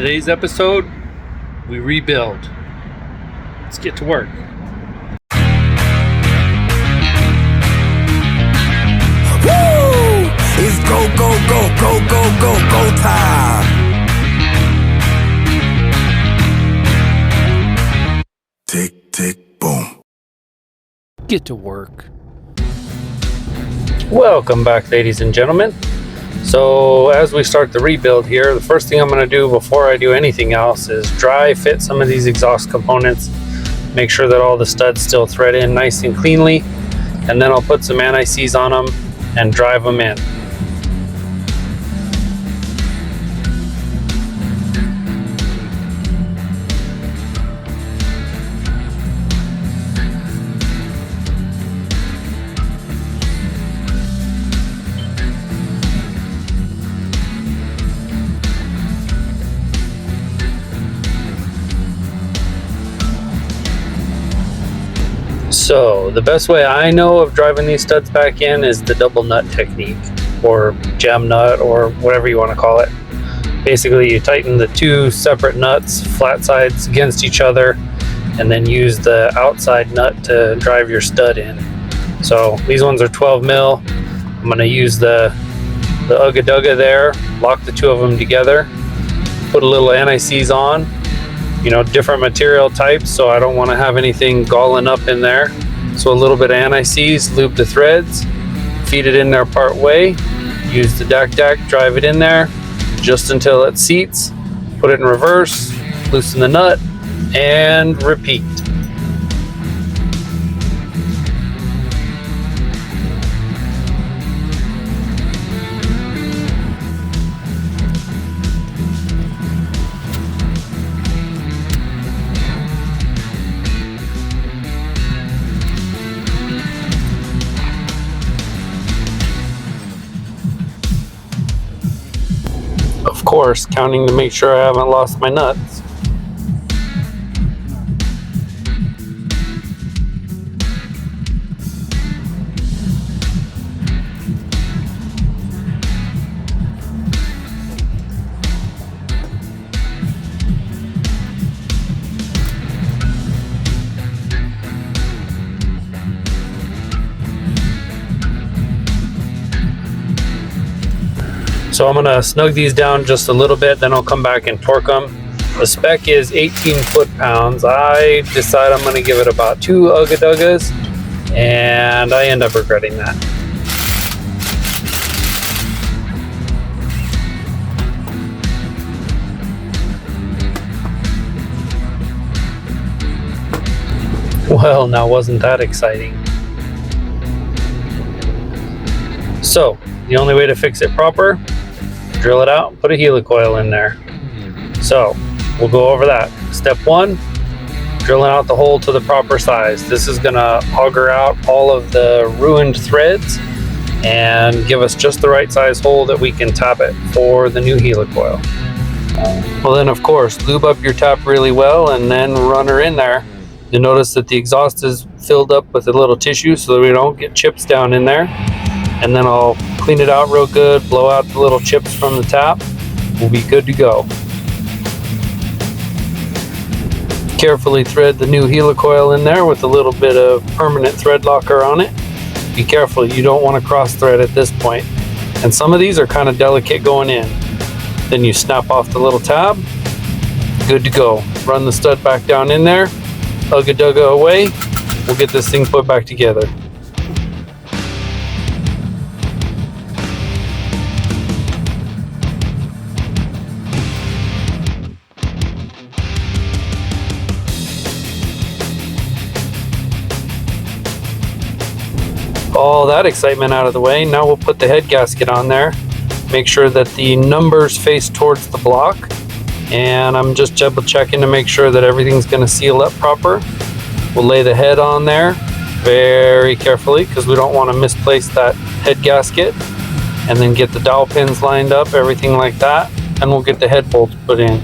Today's episode, we rebuild. Let's get to work. Woo! It's go, go, go, go, go, go, go time. Tick, tick, boom. Get to work. Welcome back, ladies and gentlemen. So as we start the rebuild here, the first thing I'm going to do before I do anything else is dry fit some of these exhaust components, make sure that all the studs still thread in nice and cleanly, and then I'll put some anti-seize on them and drive them in. So the best way I know of driving these studs back in is the double nut technique, or jam nut, or whatever you want to call it. Basically, you tighten the two separate nuts, flat sides against each other, and then use the outside nut to drive your stud in. So these ones are 12 mil. I'm going to use the Ugga Dugga there, lock the two of them together, put a little anti-seize on. You know, different material types, so I don't want to have anything galling up in there. So a little bit of anti-seize, lube the threads, feed it in there part way, use the dac, drive it in there just until it seats, put it in reverse, loosen the nut, and repeat. Of course, counting to make sure I haven't lost my nuts. So I'm going to snug these down just a little bit, then I'll come back and torque them. The spec is 18 foot-pounds. I decide I'm going to give it about 2 Ugga Duggas, and I end up regretting that. Well, now wasn't that exciting? So, the only way to fix it proper, drill it out, put a helicoil in there. So we'll go over that. Step 1, drilling out the hole to the proper size. This is gonna auger out all of the ruined threads and give us just the right size hole that we can tap it for the new helicoil. Well then, of course, lube up your tap really well and then run her in there. You'll notice that the exhaust is filled up with a little tissue so that we don't get chips down in there. And then I'll clean it out real good, blow out the little chips from the tap. We'll be good to go. Carefully thread the new helicoil in there with a little bit of permanent thread locker on it. Be careful, you don't want to cross thread at this point. And some of these are kind of delicate going in. Then you snap off the little tab. Good to go. Run the stud back down in there. Ugga Dugga away. We'll get this thing put back together. All that excitement out of the way, now we'll put the head gasket on there. Make sure that the numbers face towards the block, and I'm just double checking to make sure that everything's going to seal up proper. We'll lay the head on there very carefully because we don't want to misplace that head gasket, and then get the dowel pins lined up, everything like that, and we'll get the head bolts put in.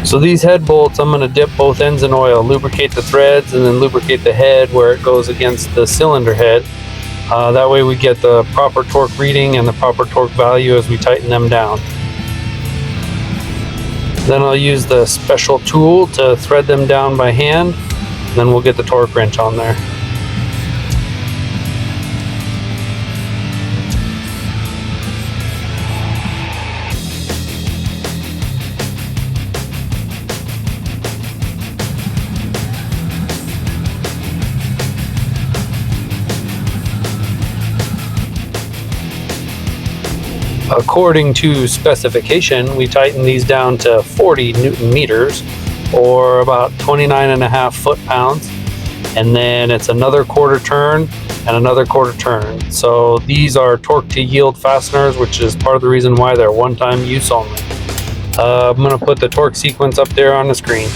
So these head bolts, I'm going to dip both ends in oil, lubricate the threads, and then lubricate the head where it goes against the cylinder head. That way we get the proper torque reading and the proper torque value as we tighten them down. Then I'll use the special tool to thread them down by hand. Then we'll get the torque wrench on there. According to specification, we tighten these down to 40 Newton meters, or about 29.5 foot-pounds, and then it's another quarter turn and another quarter turn. So these are torque to yield fasteners, which is part of the reason why they're one-time use only. I'm going to put the torque sequence up there on the screen.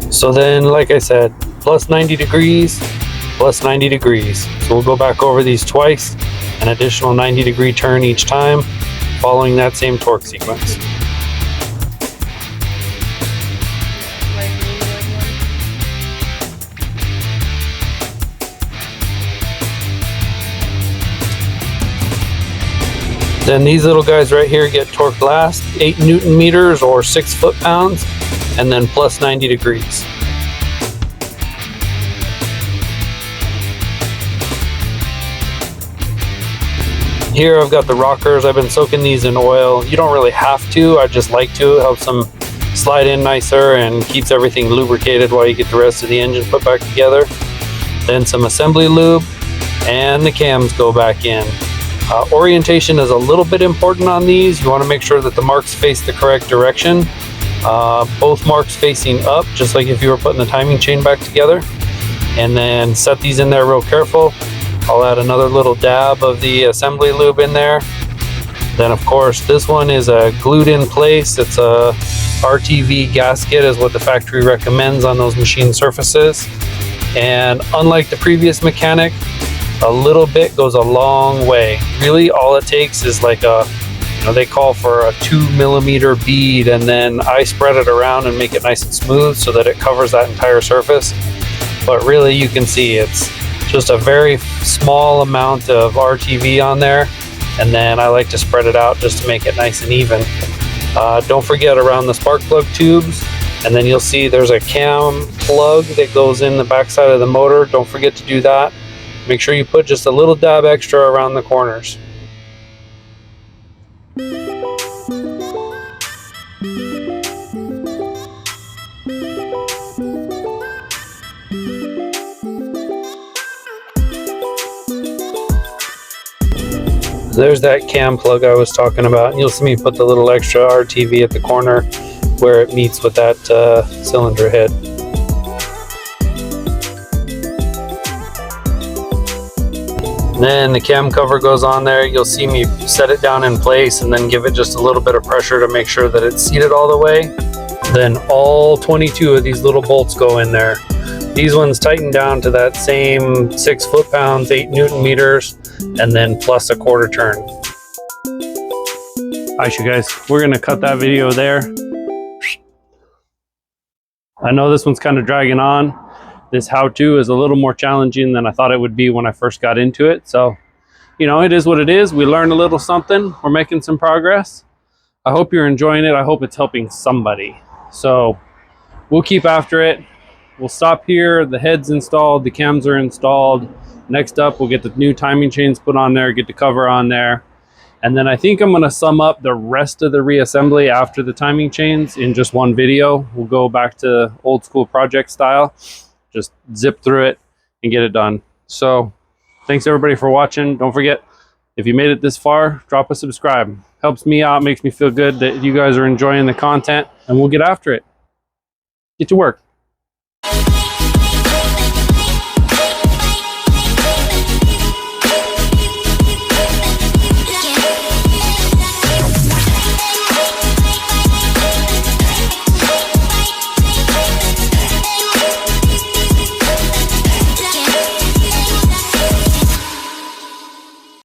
So then, like I said, plus 90 degrees, plus 90 degrees. So we'll go back over these twice, an additional 90-degree turn each time, following that same torque sequence. Then these little guys right here get torqued last, 8 Newton meters or 6 foot-pounds, and then plus 90 degrees. Here I've got the rockers. I've been soaking these in oil. You don't really have to, I just like to. It helps them slide in nicer and keeps everything lubricated while you get the rest of the engine put back together. Then some assembly lube, and the cams go back in. Orientation is a little bit important on these. You want to make sure that the marks face the correct direction. Both marks facing up, just like if you were putting the timing chain back together. And then set these in there real careful. I'll add another little dab of the assembly lube in there. Then of course this one is glued in place. It's a RTV gasket is what the factory recommends on those machine surfaces. And unlike the previous mechanic, a little bit goes a long way. Really all it takes is like a, they call for a 2 millimeter bead, and then I spread it around and make it nice and smooth so that it covers that entire surface. But really you can see it's just a very small amount of RTV on there, and then I like to spread it out just to make it nice and even. Don't forget around the spark plug tubes, and then you'll see there's a cam plug that goes in the backside of the motor. Don't forget to do that. Make sure you put just a little dab extra around the corners. There's that cam plug I was talking about, and you'll see me put the little extra RTV at the corner where it meets with that cylinder head. Then the cam cover goes on there. You'll see me set it down in place and then give it just a little bit of pressure to make sure that it's seated all the way. Then all 22 of these little bolts go in there. These ones tighten down to that same 6 foot-pounds, 8 Newton meters, and then plus a quarter turn. Alright, you guys, we're gonna cut that video there. I know this one's kind of dragging on. This how-to is a little more challenging than I thought it would be when I first got into it. So, it is what it is. We learned a little something. We're making some progress. I hope you're enjoying it. I hope it's helping somebody. So we'll keep after it. We'll stop here. The head's installed. The cams are installed. Next up, we'll get the new timing chains put on there, get the cover on there. And then I think I'm going to sum up the rest of the reassembly after the timing chains in just one video. We'll go back to old school project style. Just zip through it and get it done. So thanks everybody for watching. Don't forget, if you made it this far, drop a subscribe. Helps me out, makes me feel good that you guys are enjoying the content, and we'll get after it. Get to work.